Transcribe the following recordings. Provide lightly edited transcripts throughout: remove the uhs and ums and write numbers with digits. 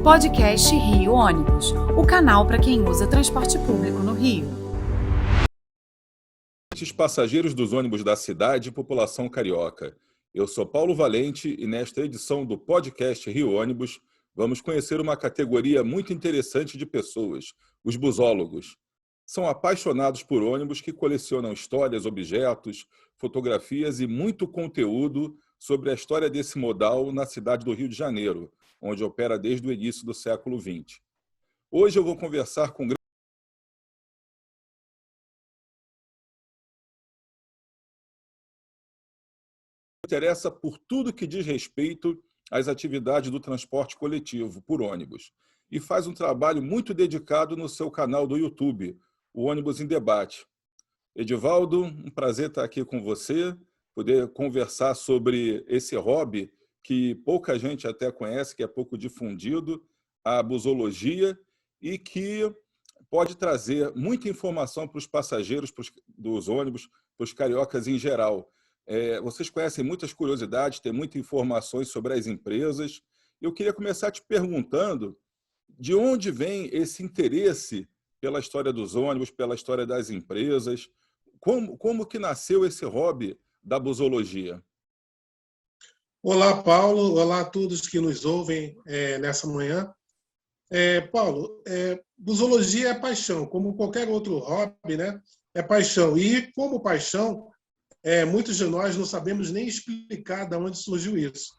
Podcast Rio Ônibus, o canal para quem usa transporte público no Rio. Passageiros dos ônibus da cidade e população carioca. Eu sou Paulo Valente e nesta edição do podcast Rio Ônibus vamos conhecer uma categoria muito interessante de pessoas, os busólogos. São apaixonados por ônibus que colecionam histórias, objetos, fotografias e muito conteúdo sobre a história desse modal na cidade do Rio de Janeiro, onde opera desde o início do século XX. Hoje eu vou conversar com interessa por tudo que diz respeito às atividades do transporte coletivo por ônibus e faz um trabalho muito dedicado no seu canal do YouTube, o Ônibus em Debate. Edivaldo, um prazer estar aqui com você, poder conversar sobre esse hobby que pouca gente até conhece, que é pouco difundido, a busologia, e que pode trazer muita informação para os passageiros dos ônibus, para os cariocas em geral. Vocês conhecem muitas curiosidades, têm muitas informações sobre as empresas. Eu queria começar te perguntando de onde vem esse interesse pela história dos ônibus, pela história das empresas. Como que nasceu esse hobby da busologia? Olá, Paulo. Olá a todos que nos ouvem nessa manhã. Paulo, busologia é paixão, como qualquer outro hobby, né? É paixão. E, como paixão, muitos de nós não sabemos nem explicar de onde surgiu isso.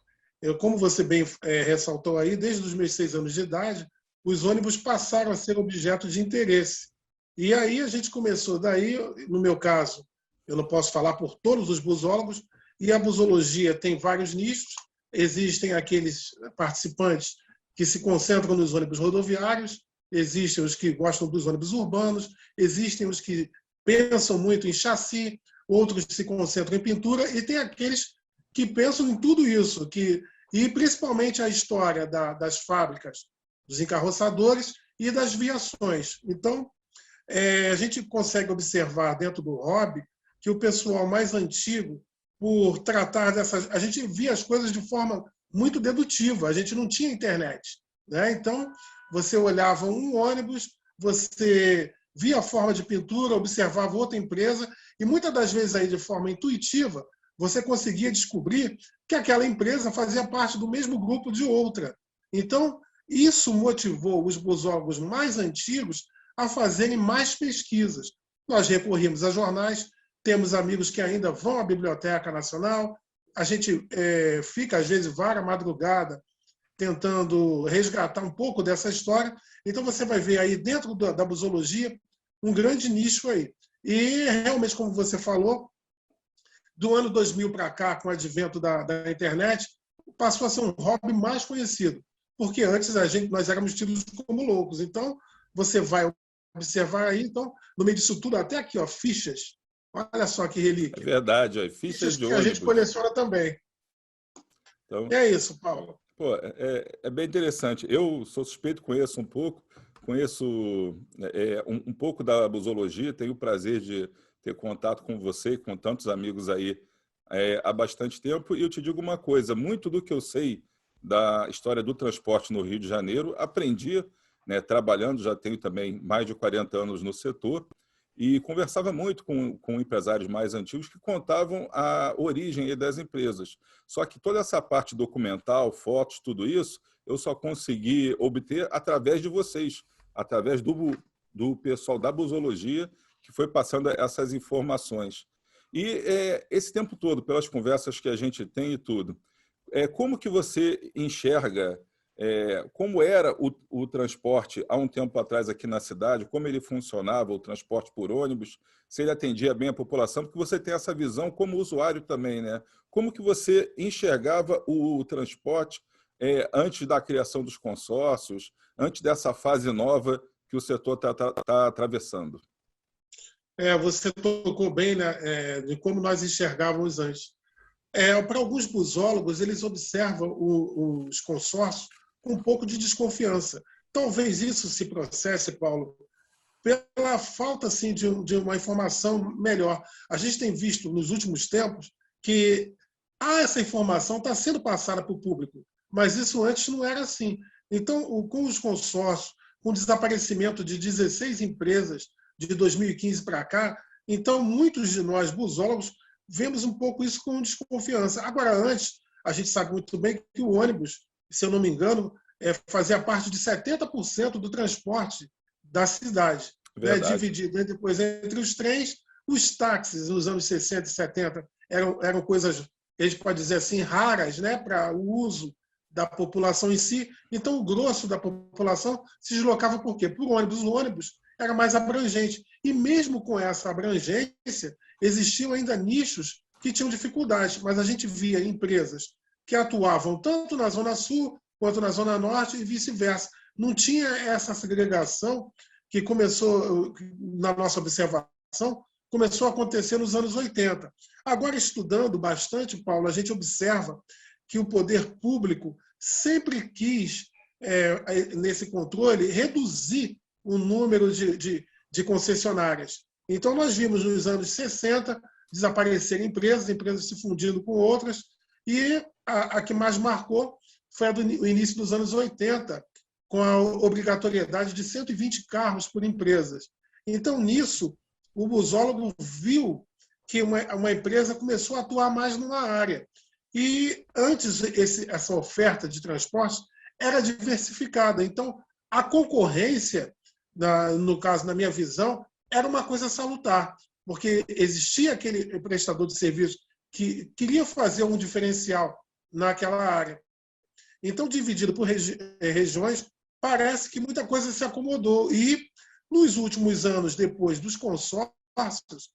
Como você bem ressaltou aí, desde os meus 6 anos de idade, os ônibus passaram a ser objeto de interesse. E aí a gente começou daí, no meu caso, eu não posso falar por todos os busólogos, e a busologia tem vários nichos. Existem aqueles participantes que se concentram nos ônibus rodoviários, existem os que gostam dos ônibus urbanos, existem os que pensam muito em chassi, outros se concentram em pintura, e tem aqueles que pensam em tudo isso, e principalmente a história das fábricas, dos encarroçadores e das viações. Então, a gente consegue observar dentro do hobby que o pessoal mais antigo, por tratar dessas... A gente via as coisas de forma muito dedutiva, a gente não tinha internet, né? Então, você olhava um ônibus, você via a forma de pintura, observava outra empresa, e muitas das vezes, aí, de forma intuitiva, você conseguia descobrir que aquela empresa fazia parte do mesmo grupo de outra. Então, isso motivou os busólogos mais antigos a fazerem mais pesquisas. Nós recorrimos a jornais, temos amigos que ainda vão à Biblioteca Nacional, a gente fica, às vezes, vara madrugada tentando resgatar um pouco dessa história. Então, você vai ver aí, dentro da busologia, um grande nicho aí. E, realmente, como você falou, do ano 2000 para cá, com o advento da internet, passou a ser um hobby mais conhecido, porque antes nós éramos tidos como loucos. Então, você vai observar aí, então, no meio disso tudo, até aqui, ó, fichas. Olha só que relíquia. É verdade, fichas de que ônibus. A gente coleciona também. Então, É isso, Paulo. Pô, é bem interessante. Eu sou suspeito, conheço um pouco, um pouco da busologia, tenho o prazer de ter contato com você e com tantos amigos aí há bastante tempo. E eu te digo uma coisa, muito do que eu sei da história do transporte no Rio de Janeiro, aprendi, né, trabalhando, já tenho também mais de 40 anos no setor, e conversava muito com empresários mais antigos que contavam a origem das empresas. Só que toda essa parte documental, fotos, tudo isso, eu só consegui obter através de vocês, através do pessoal da busologia, que foi passando essas informações. E esse tempo todo, pelas conversas que a gente tem e tudo, como que você enxerga como era o transporte há um tempo atrás aqui na cidade, como ele funcionava, o transporte por ônibus, se ele atendia bem a população, porque você tem essa visão como usuário também, né? Como que você enxergava o transporte antes da criação dos consórcios, antes dessa fase nova que o setor está atravessando? Você tocou bem, né, de como nós enxergávamos antes. Para alguns busólogos, eles observam os consórcios com um pouco de desconfiança. Talvez isso se processe, Paulo, pela falta assim, de uma informação melhor. A gente tem visto nos últimos tempos que essa informação está sendo passada para o público, mas isso antes não era assim. Então, com os consórcios, com o desaparecimento de 16 empresas de 2015 para cá, então muitos de nós, busólogos, vemos um pouco isso com desconfiança. Agora, antes, a gente sabe muito bem que o ônibus, se eu não me engano, fazia parte de 70% do transporte da cidade, né? Dividido depois entre os trens. Os táxis, nos anos 60 e 70, eram coisas, a gente pode dizer assim, raras, né? Para o uso da população em si. Então, o grosso da população se deslocava por quê? Por ônibus. O ônibus era mais abrangente. E mesmo com essa abrangência, existiam ainda nichos que tinham dificuldades, mas a gente via empresas que atuavam tanto na Zona Sul quanto na Zona Norte e vice-versa. Não tinha essa segregação que começou, na nossa observação, começou a acontecer nos anos 80. Agora, estudando bastante, Paulo, a gente observa que o poder público sempre quis, nesse controle, reduzir o número de concessionárias. Então, nós vimos nos anos 60 desaparecer empresas se fundindo com outras, e a que mais marcou foi o início dos anos 80, com a obrigatoriedade de 120 carros por empresas. Então, nisso, o busólogo viu que uma empresa começou a atuar mais numa área. E antes, essa oferta de transporte era diversificada. Então, a concorrência, no caso, na minha visão, era uma coisa salutar, porque existia aquele prestador de serviço que queria fazer um diferencial naquela área. Então, dividido por regiões, parece que muita coisa se acomodou. E, nos últimos anos, depois dos consórcios,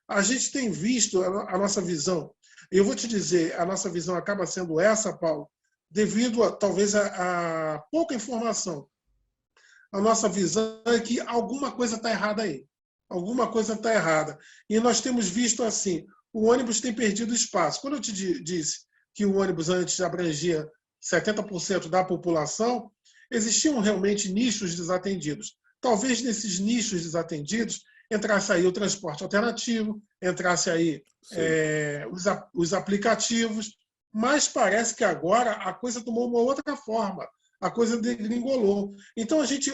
a gente tem visto a nossa visão. Eu vou te dizer, a nossa visão acaba sendo essa, Paulo, devido talvez a pouca informação. A nossa visão é que alguma coisa está errada aí. Alguma coisa está errada. E nós temos visto assim, o ônibus tem perdido espaço. Quando eu te disse que o ônibus antes abrangia 70% da população, existiam realmente nichos desatendidos. Talvez nesses nichos desatendidos entrasse aí o transporte alternativo, entrasse aí os aplicativos, mas parece que agora a coisa tomou uma outra forma, a coisa degringolou. Então, a gente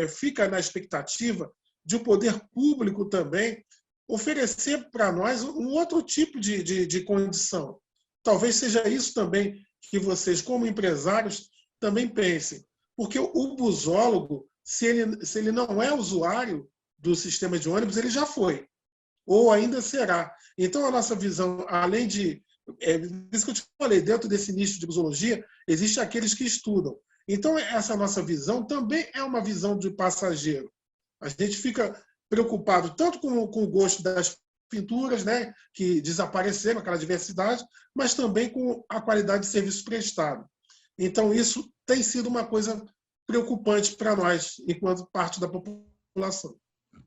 fica na expectativa de o poder público também oferecer para nós um outro tipo de condição. Talvez seja isso também que vocês, como empresários, também pensem. Porque o busólogo, se ele não é usuário do sistema de ônibus, ele já foi, ou ainda será. Então, a nossa visão, além de... isso que eu te falei, dentro desse nicho de busologia, existem aqueles que estudam. Então, essa nossa visão também é uma visão de passageiro. A gente fica preocupado tanto com o gosto das pinturas, né, que desapareceram, aquela diversidade, mas também com a qualidade de serviço prestado. Então, isso tem sido uma coisa preocupante para nós, enquanto parte da população.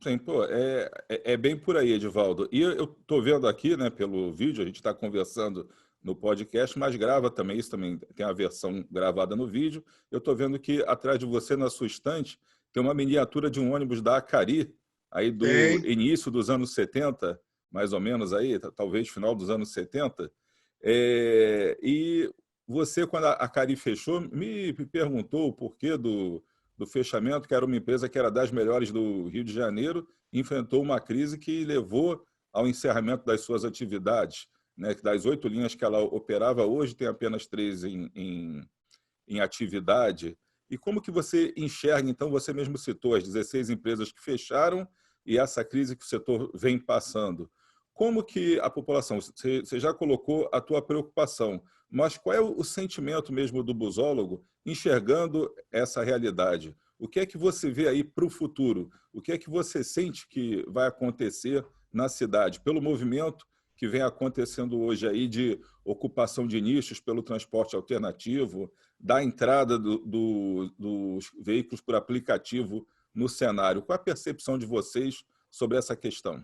Sim, pô, é bem por aí, Edivaldo. E eu estou vendo aqui, né, pelo vídeo, a gente está conversando no podcast, mas grava também, isso também tem a versão gravada no vídeo. Eu estou vendo que atrás de você, na sua estante, tem uma miniatura de um ônibus da Acari, aí do início dos anos 70, mais ou menos aí, talvez final dos anos 70. E você, quando a Acari fechou, me perguntou o porquê do fechamento, que era uma empresa que era das melhores do Rio de Janeiro, enfrentou uma crise que levou ao encerramento das suas atividades, né? Das 8 linhas que ela operava, hoje tem apenas 3 em atividade. E como que você enxerga, então, você mesmo citou as 16 empresas que fecharam e essa crise que o setor vem passando. Como que a população, você já colocou a tua preocupação, mas qual é o sentimento mesmo do busólogo enxergando essa realidade? O que é que você vê aí para o futuro? O que é que você sente que vai acontecer na cidade? Pelo movimento que vem acontecendo hoje aí de ocupação de nichos pelo transporte alternativo, da entrada dos veículos por aplicativo no cenário. Qual a percepção de vocês sobre essa questão?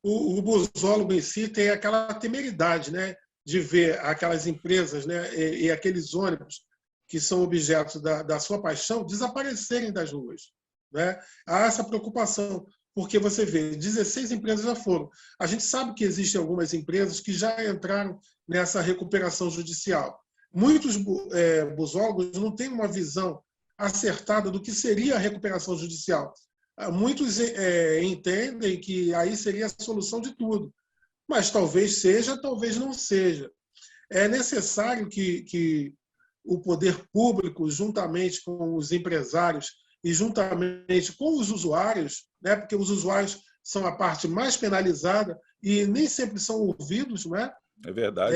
O busólogo em si tem aquela temeridade, né, de ver aquelas empresas, né, e aqueles ônibus que são objetos da sua paixão desaparecerem das ruas, né? Há essa preocupação, porque você vê, 16 empresas já foram. A gente sabe que existem algumas empresas que já entraram nessa recuperação judicial, muitos busólogos não têm uma visão acertada do que seria a recuperação judicial. Muitos entendem que aí seria a solução de tudo, mas talvez seja, talvez não seja. É necessário que o poder público, juntamente com os empresários e juntamente com os usuários, né, porque os usuários são a parte mais penalizada e nem sempre são ouvidos, né? É verdade.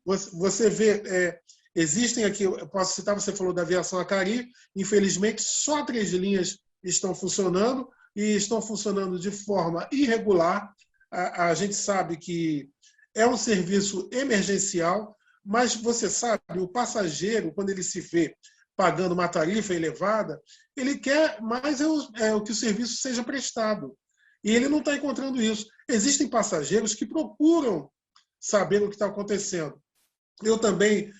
Você vê, existem aqui, eu posso citar, você falou da aviação Acari, infelizmente só 3 linhas estão funcionando e estão funcionando de forma irregular. A gente sabe que é um serviço emergencial, mas você sabe, o passageiro, quando ele se vê pagando uma tarifa elevada, ele quer mais que o serviço seja prestado. E ele não está encontrando isso. Existem passageiros que procuram saber o que está acontecendo. Eu também,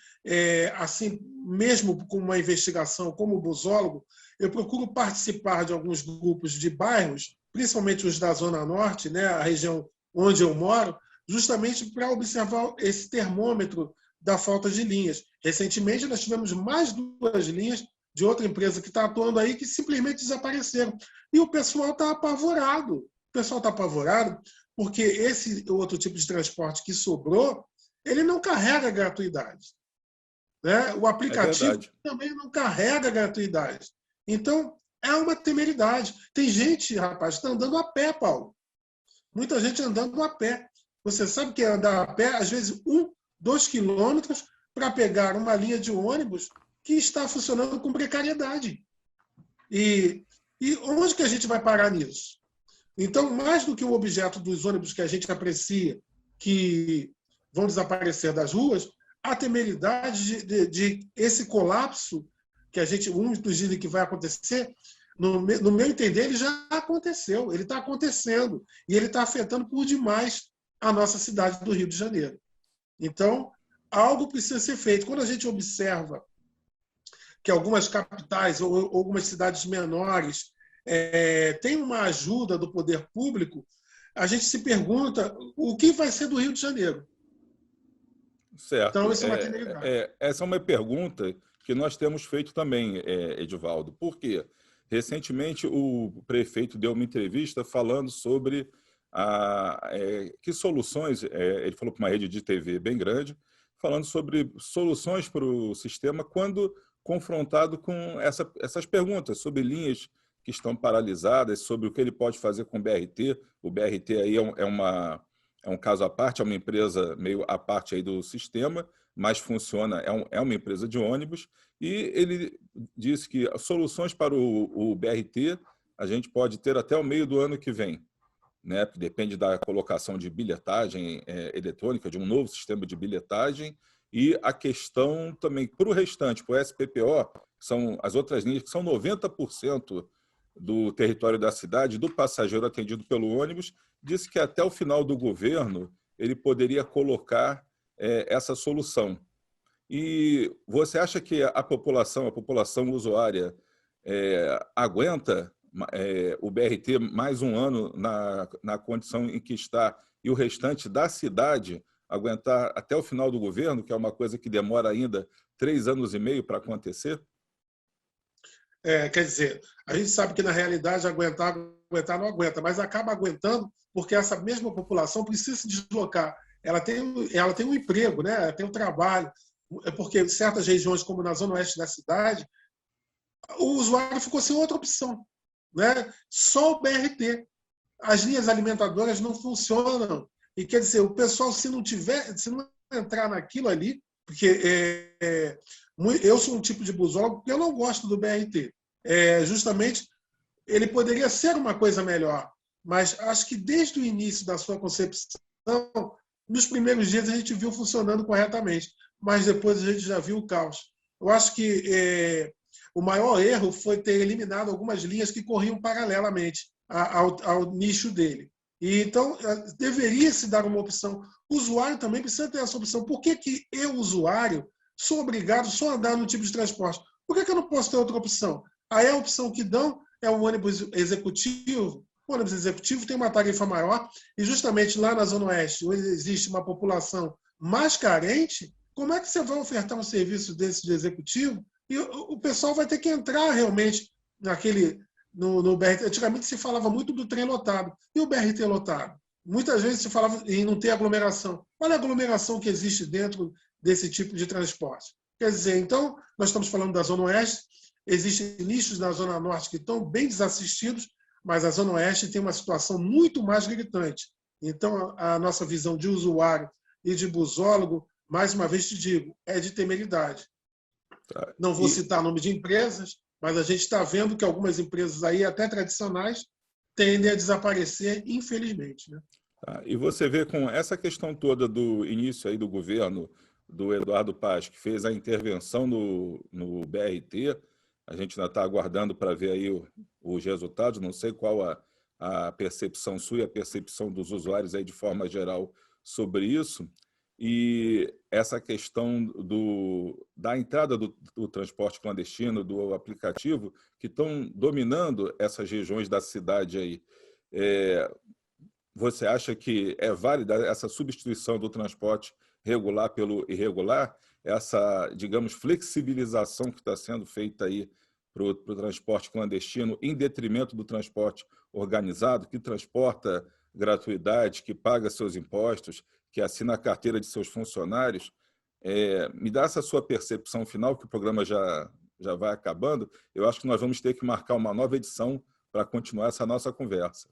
assim, mesmo com uma investigação como busólogo, eu procuro participar de alguns grupos de bairros, principalmente os da Zona Norte, né, a região onde eu moro, justamente para observar esse termômetro da falta de linhas. Recentemente, nós tivemos mais 2 linhas de outra empresa que está atuando aí que simplesmente desapareceram. E o pessoal está apavorado. O pessoal está apavorado porque esse outro tipo de transporte que sobrou, ele não carrega gratuidade. Né? O aplicativo também não carrega gratuidade. Então, é uma temeridade. Tem gente, rapaz, que está andando a pé, Paulo. Muita gente andando a pé. Você sabe que é andar a pé, às vezes, 2 quilômetros para pegar uma linha de ônibus que está funcionando com precariedade. E onde que a gente vai parar nisso? Então, mais do que o objeto dos ônibus que a gente aprecia, que vão desaparecer das ruas, a temeridade de esse colapso que a gente, muitos dizem que vai acontecer, no meu entender, ele já aconteceu, ele está acontecendo, e ele está afetando por demais a nossa cidade do Rio de Janeiro. Então, algo precisa ser feito. Quando a gente observa que algumas capitais ou algumas cidades menores têm uma ajuda do poder público, a gente se pergunta o que vai ser do Rio de Janeiro. Certo. Então, isso é uma temeridade. Essa é uma pergunta que nós temos feito também, Edivaldo. Por quê? Recentemente, o prefeito deu uma entrevista falando sobre que soluções, ele falou para uma rede de TV bem grande, falando sobre soluções para o sistema quando confrontado com essas perguntas sobre linhas que estão paralisadas, sobre o que ele pode fazer com o BRT. O BRT aí é um caso à parte, é uma empresa meio à parte aí do sistema, mas funciona, é uma empresa de ônibus, e ele disse que soluções para o BRT a gente pode ter até o meio do ano que vem, né? Depende da colocação de bilhetagem eletrônica, de um novo sistema de bilhetagem, e a questão também para o restante, para o SPPO, que são as outras linhas, que são 90% do território da cidade, do passageiro atendido pelo ônibus, disse que até o final do governo ele poderia colocar essa solução. E você acha que a população usuária aguenta o BRT mais um ano na condição em que está e o restante da cidade aguentar até o final do governo, que é uma coisa que demora ainda 3 anos e meio para acontecer? Quer dizer, a gente sabe que na realidade aguentar não aguenta, mas acaba aguentando porque essa mesma população precisa se deslocar. Ela tem um emprego, né? Ela tem um trabalho, porque em certas regiões, como na zona oeste da cidade, o usuário ficou sem outra opção, né? Só o BRT. As linhas alimentadoras não funcionam. E quer dizer, o pessoal, se não entrar naquilo ali, porque eu sou um tipo de busólogo porque eu não gosto do BRT. Justamente, ele poderia ser uma coisa melhor, mas acho que desde o início da sua concepção, nos primeiros dias a gente viu funcionando corretamente, mas depois a gente já viu o caos. Eu acho que o maior erro foi ter eliminado algumas linhas que corriam paralelamente ao nicho dele. E, então, deveria se dar uma opção. O usuário também precisa ter essa opção. Por que eu, usuário, sou obrigado só a andar no tipo de transporte? Por que eu não posso ter outra opção? Aí a opção que dão é o ônibus executivo. O ônibus executivo tem uma tarifa maior e justamente lá na Zona Oeste, onde existe uma população mais carente, Como é que você vai ofertar um serviço desse de executivo e o pessoal vai ter que entrar realmente no BRT? Antigamente se falava muito do trem lotado. E o BRT lotado? Muitas vezes se falava em não ter aglomeração. Olha a aglomeração que existe dentro desse tipo de transporte. Quer dizer, então, nós estamos falando da Zona Oeste, existem nichos na Zona Norte que estão bem desassistidos, mas a Zona Oeste tem uma situação muito mais gritante. Então, a nossa visão de usuário e de busólogo, mais uma vez te digo, é de temeridade. Tá. Não vou citar nome de empresas, mas a gente está vendo que algumas empresas aí, até tradicionais, tendem a desaparecer, infelizmente. Né? Tá. E você vê com essa questão toda do início aí do governo do Eduardo Paes, que fez a intervenção no BRT, a gente ainda está aguardando para ver aí os resultados, não sei qual a percepção sua e a percepção dos usuários aí de forma geral sobre isso, e essa questão da entrada do transporte clandestino, do aplicativo, que estão dominando essas regiões da cidade aí. Você acha que é válida essa substituição do transporte regular pelo irregular? Essa, digamos, flexibilização que está sendo feita aí para o transporte clandestino, em detrimento do transporte organizado, que transporta gratuidade, que paga seus impostos, que assina a carteira de seus funcionários. Me dá essa sua percepção final, que o programa já vai acabando. Eu acho que nós vamos ter que marcar uma nova edição para continuar essa nossa conversa.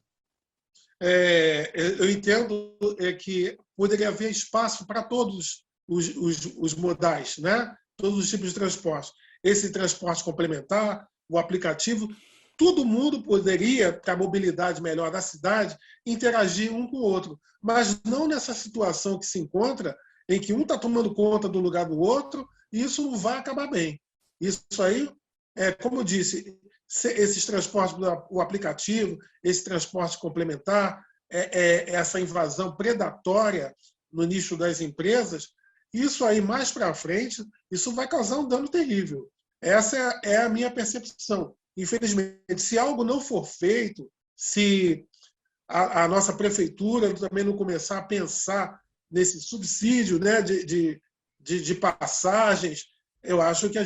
Eu entendo que poderia haver espaço para todos os modais, né? Todos os tipos de transporte. Esse transporte complementar, o aplicativo, todo mundo poderia, para a mobilidade melhor da cidade, interagir um com o outro, mas não nessa situação que se encontra, em que um está tomando conta do lugar do outro, e isso não vai acabar bem. Isso aí, como eu disse, esses transportes, o aplicativo, esse transporte complementar, essa invasão predatória no nicho das empresas, isso aí mais para frente, isso vai causar um dano terrível. Essa é a minha percepção. Infelizmente, se algo não for feito, se a nossa prefeitura também não começar a pensar nesse subsídio, né, de passagens, eu acho que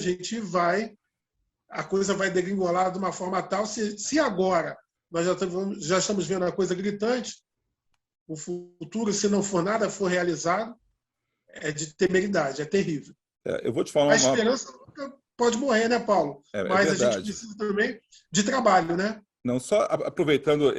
a coisa vai degringolar de uma forma tal, se agora nós já estamos vendo a coisa gritante, o futuro, se não for nada for realizado, é de temeridade, é terrível. Eu vou te falar a esperança nunca pode morrer, né, Paulo? Mas a gente precisa também de trabalho, né? Não, só aproveitando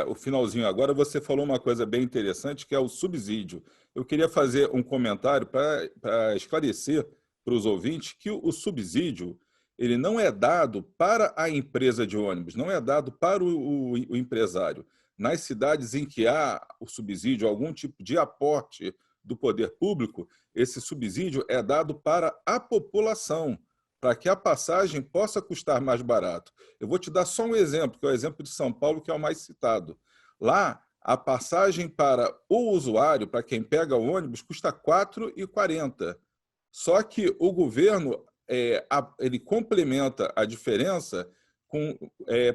o finalzinho agora, você falou uma coisa bem interessante, que é o subsídio. Eu queria fazer um comentário para esclarecer para os ouvintes que o subsídio ele não é dado para a empresa de ônibus, não é dado para o empresário. Nas cidades em que há o subsídio, algum tipo de aporte do poder público, esse subsídio é dado para a população, para que a passagem possa custar mais barato. Eu vou te dar só um exemplo, que é o exemplo de São Paulo, que é o mais citado. Lá, a passagem para o usuário, para quem pega o ônibus, custa R$ 4,40. Só que o governo ele complementa a diferença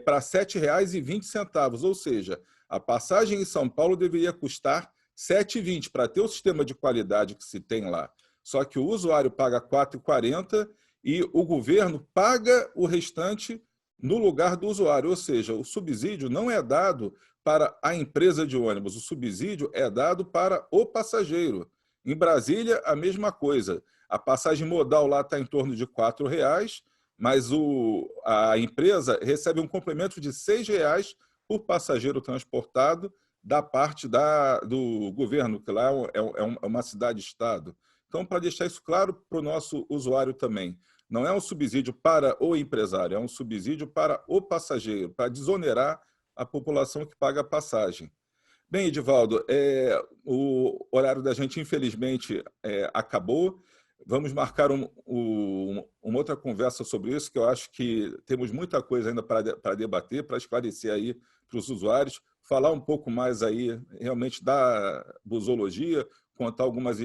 para R$ 7,20, ou seja, a passagem em São Paulo deveria custar R$ 7,20 para ter o sistema de qualidade que se tem lá. Só que o usuário paga R$ 4,40 e o governo paga o restante no lugar do usuário. Ou seja, o subsídio não é dado para a empresa de ônibus, o subsídio é dado para o passageiro. Em Brasília, a mesma coisa. A passagem modal lá está em torno de R$ 4,00, mas a empresa recebe um complemento de R$ 6,00 por passageiro transportado da parte do governo, que lá é uma cidade-estado. Então, para deixar isso claro para o nosso usuário também, não é um subsídio para o empresário, é um subsídio para o passageiro, para desonerar a população que paga a passagem. Bem, Edivaldo, o horário da gente, infelizmente, acabou. Vamos marcar uma outra conversa sobre isso, que eu acho que temos muita coisa ainda para debater, para esclarecer aí para os usuários, falar um pouco mais aí realmente da busologia, contar algumas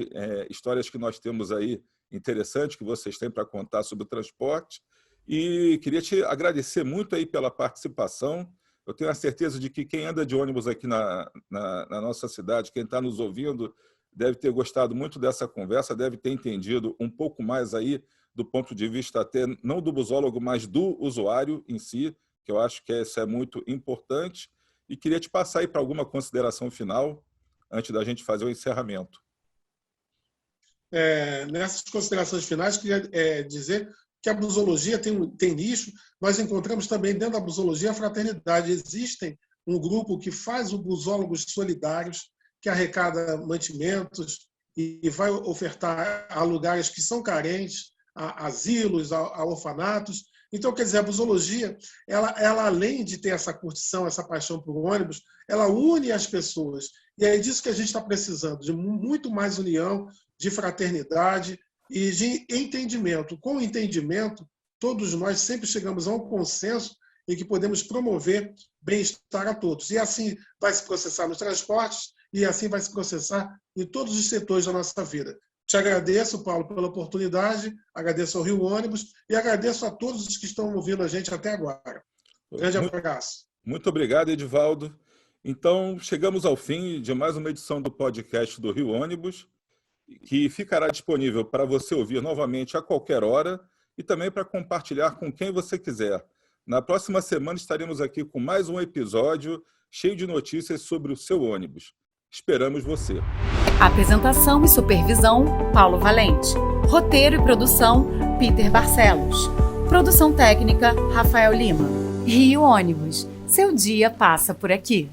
histórias que nós temos aí interessantes que vocês têm para contar sobre o transporte. E queria te agradecer muito aí pela participação. Eu tenho a certeza de que quem anda de ônibus aqui na nossa cidade, quem está nos ouvindo, deve ter gostado muito dessa conversa, deve ter entendido um pouco mais aí do ponto de vista até não do busólogo, mas do usuário em si, que eu acho que isso é muito importante. E queria te passar aí para alguma consideração final, antes da gente fazer o encerramento. Nessas considerações finais, queria dizer que a busologia tem nicho. Nós encontramos também dentro da busologia a fraternidade. Existem um grupo que faz o Busólogos Solidários, que arrecada mantimentos e vai ofertar a lugares que são carentes, a asilos, a orfanatos. Então, quer dizer, a busologia, ela além de ter essa curtição, essa paixão por ônibus, ela une as pessoas. E é disso que a gente está precisando, de muito mais união, de fraternidade e de entendimento. Com o entendimento, todos nós sempre chegamos a um consenso em que podemos promover bem-estar a todos. E assim vai se processar nos transportes e assim vai se processar em todos os setores da nossa vida. Te agradeço, Paulo, pela oportunidade, agradeço ao Rio Ônibus e agradeço a todos os que estão ouvindo a gente até agora. Grande abraço. Muito obrigado, Edivaldo. Então, chegamos ao fim de mais uma edição do podcast do Rio Ônibus, que ficará disponível para você ouvir novamente a qualquer hora e também para compartilhar com quem você quiser. Na próxima semana estaremos aqui com mais um episódio cheio de notícias sobre o seu ônibus. Esperamos você. Apresentação e supervisão, Paulo Valente. Roteiro e produção, Peter Barcelos. Produção técnica, Rafael Lima. Rio Ônibus. Seu dia passa por aqui.